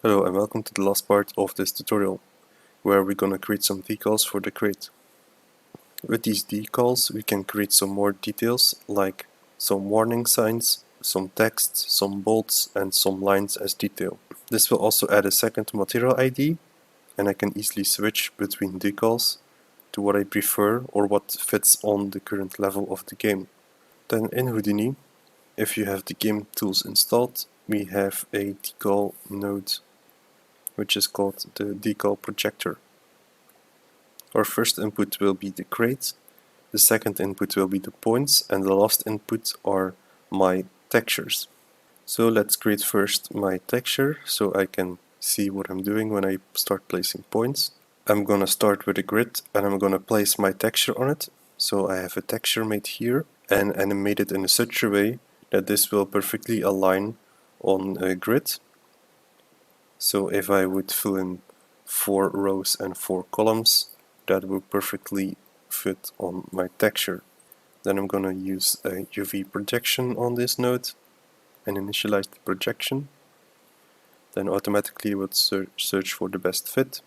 Hello and welcome to the last part of this tutorial, where we're gonna create some decals for the crate. With these decals we can create some more details, like some warning signs, some text, some bolts and some lines as detail. This will also add a second material ID, and I can easily switch between decals to what I prefer or what fits on the current level of the game. Then in Houdini, if you have the game tools installed, we have a decal node which is called the decal projector. Our first input will be the crate, the second input will be the points, and the last input are my textures. So let's create first my texture so I can see what I'm doing when I start placing points. I'm gonna start with a grid and I'm gonna place my texture on it. So I have a texture made here and animate it in such a way that this will perfectly align on a grid. So if I would fill in 4 rows and 4 columns, that would perfectly fit on my texture. Then I'm gonna use a UV projection on this node and initialize the projection. Then automatically it would search for the best fit.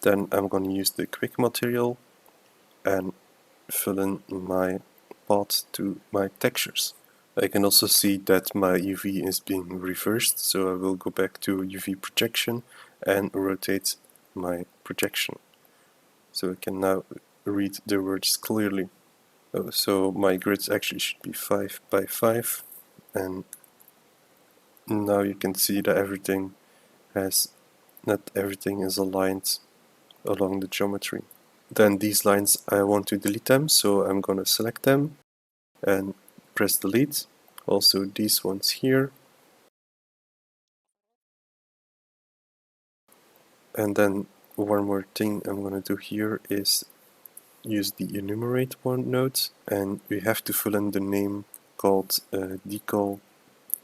Then I'm gonna use the quick material and fill in my path to my textures. I can also see that my UV is being reversed, so I will go back to UV projection and rotate my projection. So I can now read the words clearly. So my grids actually should be 5 by 5, and now you can see that not everything is aligned along the geometry. Then these lines, I want to delete them, so I'm gonna select them and press delete. Also these ones here. And then one more thing I'm gonna do here is use the enumerate one node, and we have to fill in the name called decal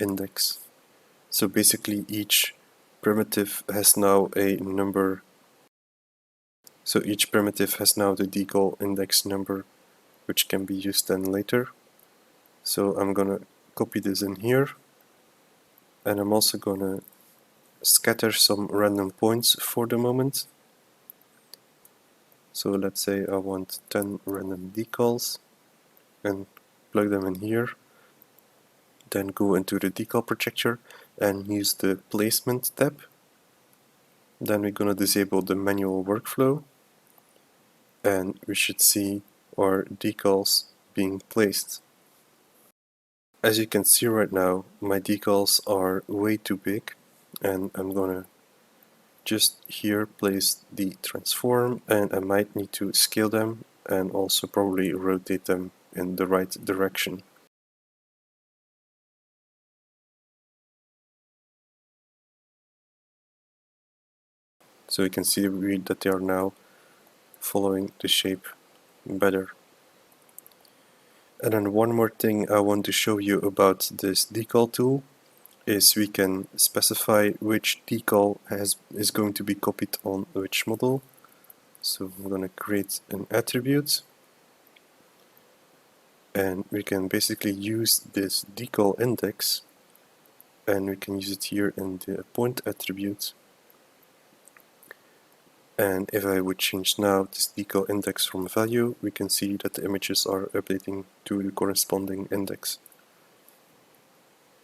index. So basically each primitive has now a number. So each primitive has now the decal index number, which can be used then later. So I'm gonna copy this in here, and I'm also gonna scatter some random points for the moment. So let's say I want 10 random decals and plug them in here. Then go into the decal projector and use the placement tab. Then we're gonna disable the manual workflow, and we should see our decals being placed. As you can see right now, my decals are way too big, and I'm gonna just here place the transform, and I might need to scale them and also probably rotate them in the right direction. So you can see that they are now following the shape better. And then one more thing I want to show you about this decal tool is we can specify which decal is going to be copied on which model. So I'm going to create an attribute, and we can basically use this decal index, and we can use it here in the point attribute. And if I would change now this decal index from value, we can see that the images are updating to the corresponding index.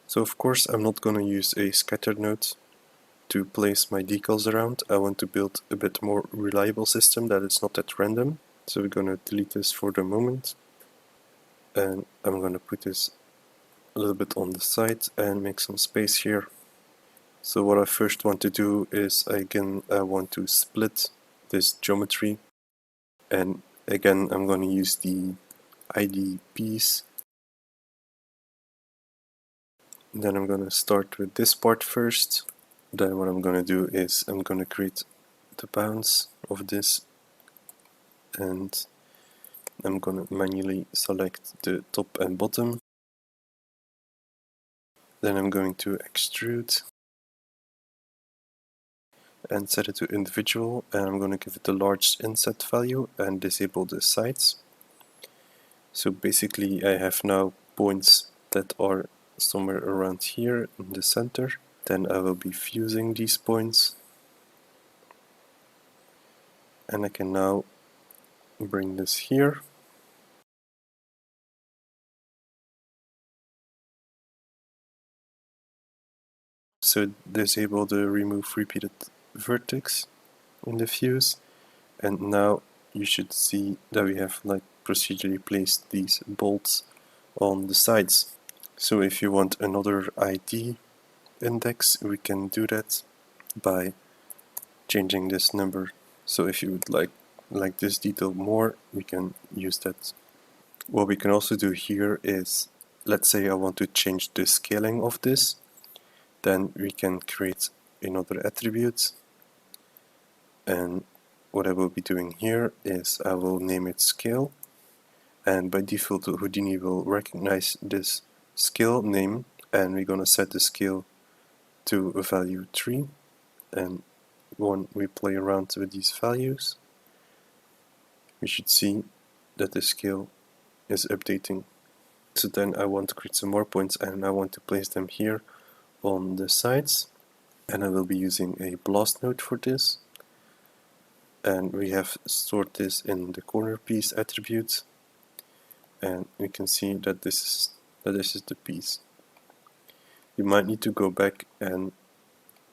So of course I'm not going to use a scatter node to place my decals around. I want to build a bit more reliable system that is not at random. So we're going to delete this for the moment. And I'm going to put this a little bit on the side and make some space here. So what I first want to do is I want to split this geometry, and again I'm going to use the ID piece. Then I'm going to start with this part first. Then what I'm going to do is I'm going to create the bounds of this, and I'm going to manually select the top and bottom. Then I'm going to extrude and set it to individual, and I'm going to give it the large inset value and disable the sides. So basically I have now points that are somewhere around here in the center, Then I will be fusing these points, and I can now bring this here. So disable the remove repeated vertex in the fuse, and now you should see that we have like procedurally placed these bolts on the sides. So if you want another ID index, we can do that by changing this number. So if you would like this detail more, we can use that. What we can also do here is, let's say I want to change the scaling of this, then we can create another attribute, and what I will be doing here is I will name it scale, and by default Houdini will recognize this scale name, and we're gonna set the scale to a value 3, and when we play around with these values we should see that the scale is updating. So then I want to create some more points, and I want to place them here on the sides, and I will be using a blast node for this, and we have stored this in the corner piece attribute, and we can see that this is the piece. You might need to go back and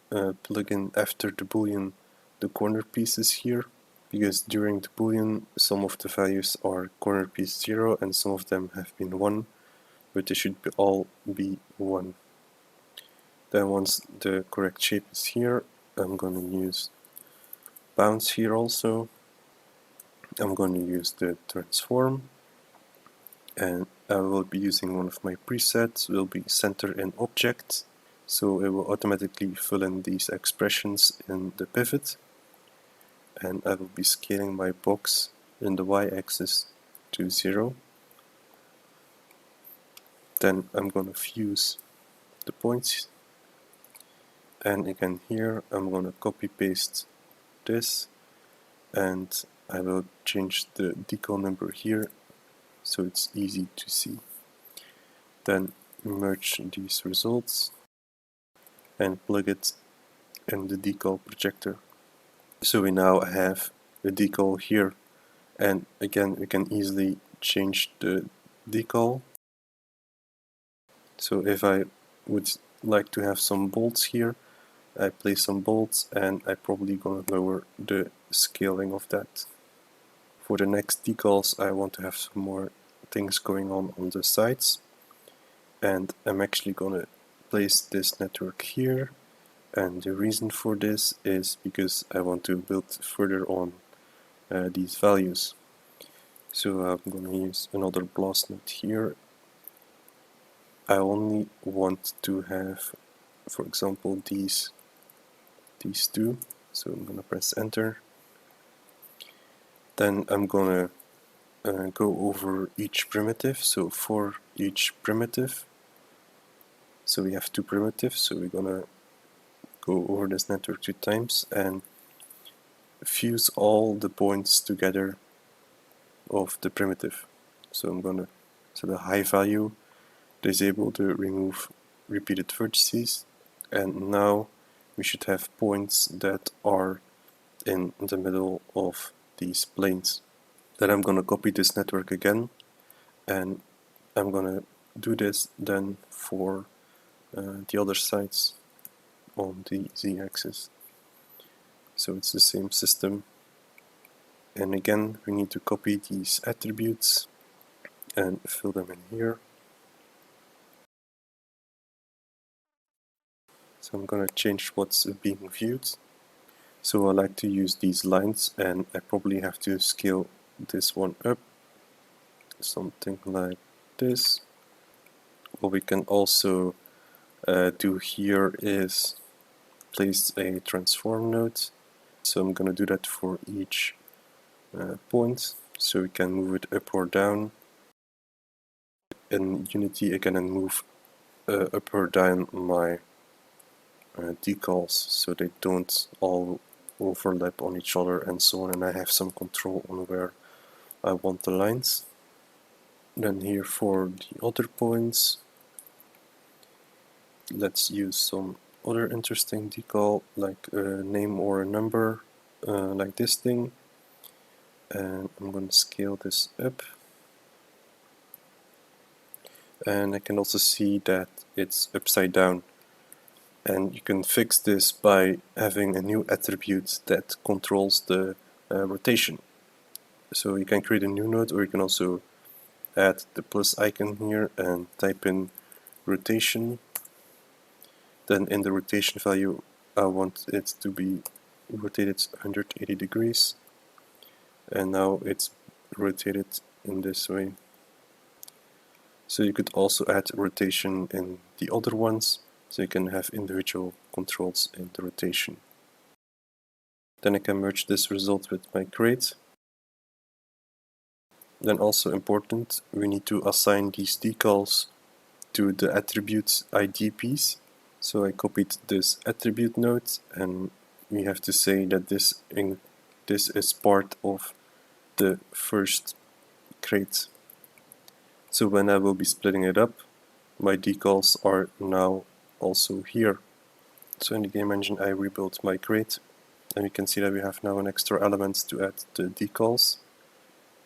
plug in after the boolean the corner pieces here, because during the boolean some of the values are corner piece 0 and some of them have been 1, but they should all be 1. Then once the correct shape is here, I'm going to use bounce here also. I'm going to use the transform, and I will be using one of my presets, will be center in object, so it will automatically fill in these expressions in the pivot, and I will be scaling my box in the y-axis to 0. Then I'm going to fuse the points, and again here I'm going to copy paste this, and I will change the decal number here so it's easy to see. Then merge these results and plug it in the decal projector. So we now have the decal here, and again we can easily change the decal. So if I would like to have some bolts here, I place some bolts, and I'm probably gonna lower the scaling of that. For the next decals I want to have some more things going on the sides, and I'm actually gonna place this network here, and the reason for this is because I want to build further on these values. So I'm gonna use another blast node here. I only want to have, for example, these two, so I'm gonna press enter. Then I'm gonna go over each primitive, so for each primitive, so we have two primitives, so we're gonna go over this network 2 times and fuse all the points together of the primitive. So I'm gonna set a high value, disable the remove repeated vertices, and now we should have points that are in the middle of these planes. Then I'm gonna copy this network again, and I'm gonna do this then for the other sides on the z-axis. So it's the same system, and again we need to copy these attributes and fill them in here. So I'm gonna change what's being viewed. So I like to use these lines, and I probably have to scale this one up, something like this. What we can also do here is place a transform node. So I'm gonna do that for each point, so we can move it up or down. In Unity I can move up or down my decals so they don't all overlap on each other and so on, and I have some control on where I want the lines. Then here for the other points, let's use some other interesting decal like a name or a number, like this thing. And I'm going to scale this up. And I can also see that it's upside down. And you can fix this by having a new attribute that controls the rotation. So you can create a new node, or you can also add the plus icon here and type in rotation. Then in the rotation value I want it to be rotated 180 degrees, and now it's rotated in this way. So you could also add rotation in the other ones, so you can have individual controls in the rotation. Then I can merge this result with my crate. Then also important, we need to assign these decals to the attribute ID piece. So I copied this attribute node, and we have to say that this is part of the first crate. So when I will be splitting it up, my decals are now also here. So in the game engine I rebuilt my crate, and you can see that we have now an extra element to add the decals.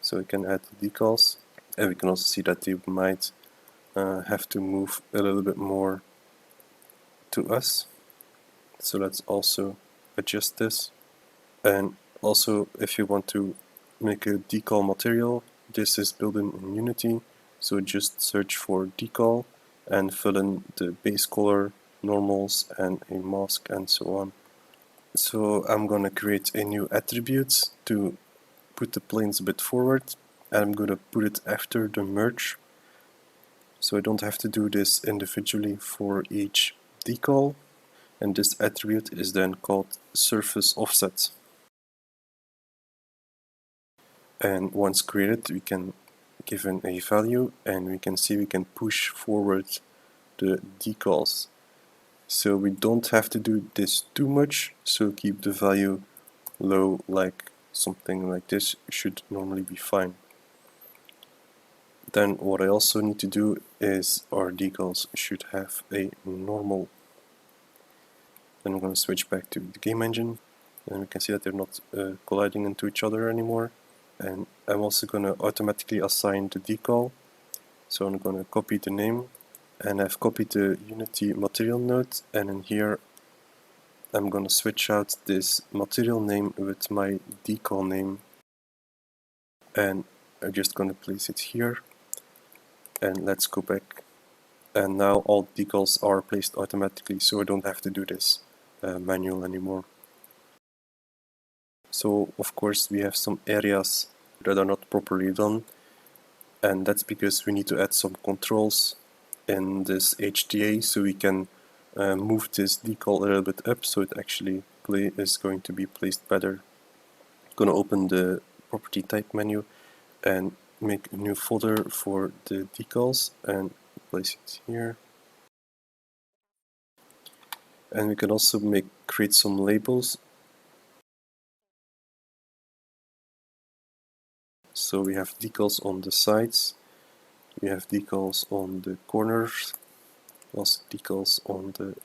So we can add the decals, and we can also see that they might have to move a little bit more to us. So let's also adjust this. And also, if you want to make a decal material, this is built in Unity. So just search for decal and fill in the base color, normals, and a mask, and so on. So I'm gonna create a new attribute to put the planes a bit forward, and I'm gonna put it after the merge. So I don't have to do this individually for each decal. And this attribute is then called surface offset. And once created, we can give in a value, and we can see we can push forward the decals. So we don't have to do this too much, so keep the value low, like something like this should normally be fine. Then what I also need to do is our decals should have a normal. Then I'm going to switch back to the game engine, and we can see that they're not colliding into each other anymore. And I'm also going to automatically assign the decal. So I'm going to copy the name, and I've copied the Unity material node, and in here I'm going to switch out this material name with my decal name, and I'm just going to place it here. And let's go back, and now all decals are placed automatically, so I don't have to do this manual anymore. So of course we have some areas that are not properly done, and that's because we need to add some controls in this HTA, so we can move this decal a little bit up so it actually is going to be placed better. I'm going to open the property type menu and make a new folder for the decals and place it here. And we can also create some labels. So we have decals on the sides, we have decals on the corners, also decals on the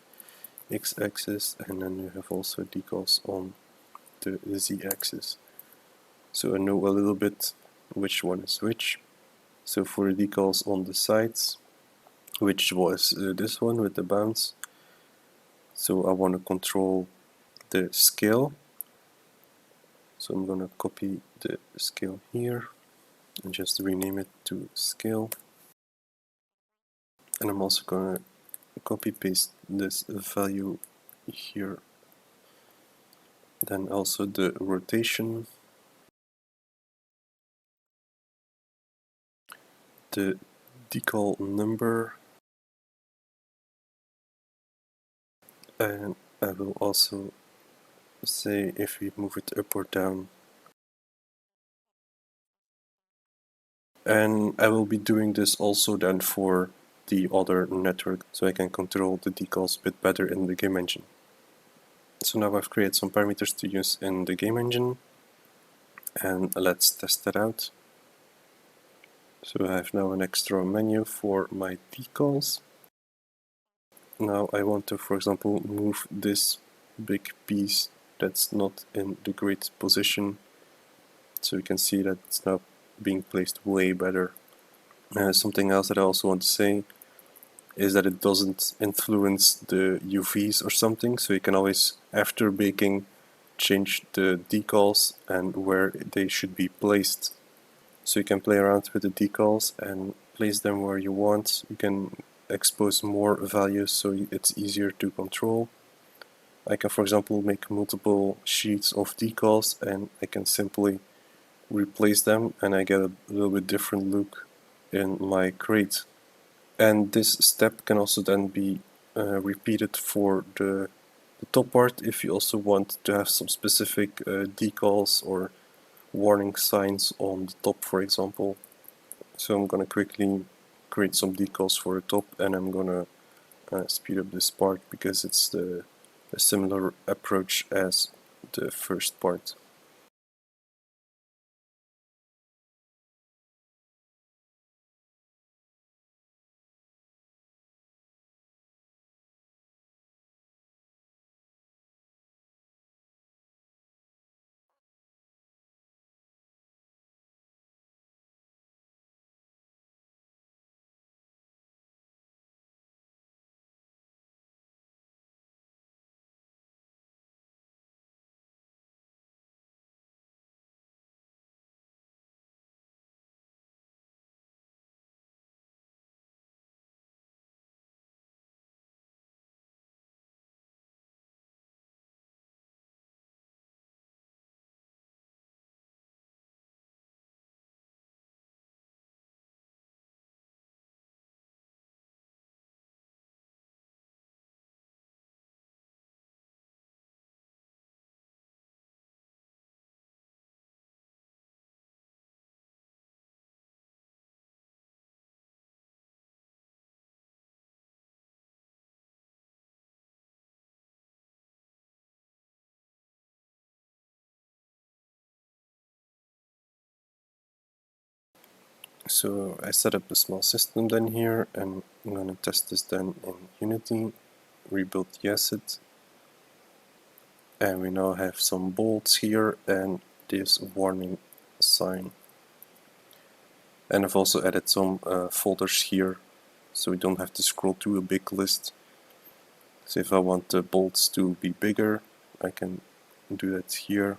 x-axis, and then you have also decals on the z-axis. So I know a little bit which one is which. So for the decals on the sides, which was this one with the bounce, so I want to control the scale. So I'm going to copy the scale here and just rename it to scale. And I'm also going to copy paste this value here. Then also the rotation, the decal number, and I will also say if we move it up or down. And I will be doing this also then for the other network, so I can control the decals a bit better in the game engine. So now I've created some parameters to use in the game engine, and let's test that out. So I have now an extra menu for my decals, Now I want to, for example, move this big piece that's not in the grid position, so you can see that it's now being placed way better. Something else that I also want to say is that it doesn't influence the UVs or something, so you can always, after baking, change the decals and where they should be placed. So you can play around with the decals and place them where you want. You can expose more values so it's easier to control. I can, for example, make multiple sheets of decals and I can simply replace them and I get a little bit different look in my crate. And this step can also then be repeated for the top part if you also want to have some specific decals or warning signs on the top, for example. So I'm gonna quickly create some decals for the top and I'm gonna speed up this part because it's a similar approach as the first part. So I set up a small system then here and I'm gonna test this then in Unity, rebuild the asset, and we now have some bolts here and this warning sign. And I've also added some folders here so we don't have to scroll through a big list. So if I want the bolts to be bigger, I can do that here.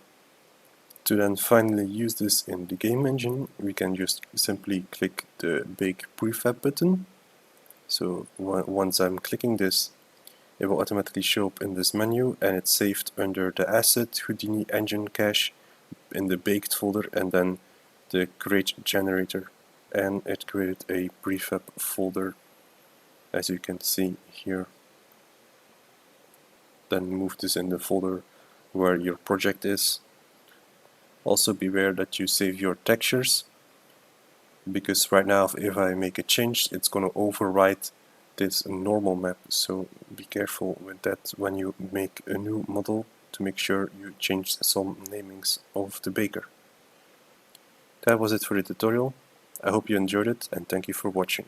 To then finally use this in the game engine, we can just simply click the Bake Prefab button. So once I'm clicking this, it will automatically show up in this menu and it's saved under the asset Houdini engine cache in the baked folder and then the create generator, and it created a prefab folder as you can see here. Then move this in the folder where your project is. Also beware that you save your textures, because right now if I make a change it's going to overwrite this normal map, so be careful with that when you make a new model to make sure you change some namings of the baker. That was it for the tutorial. I hope you enjoyed it and thank you for watching.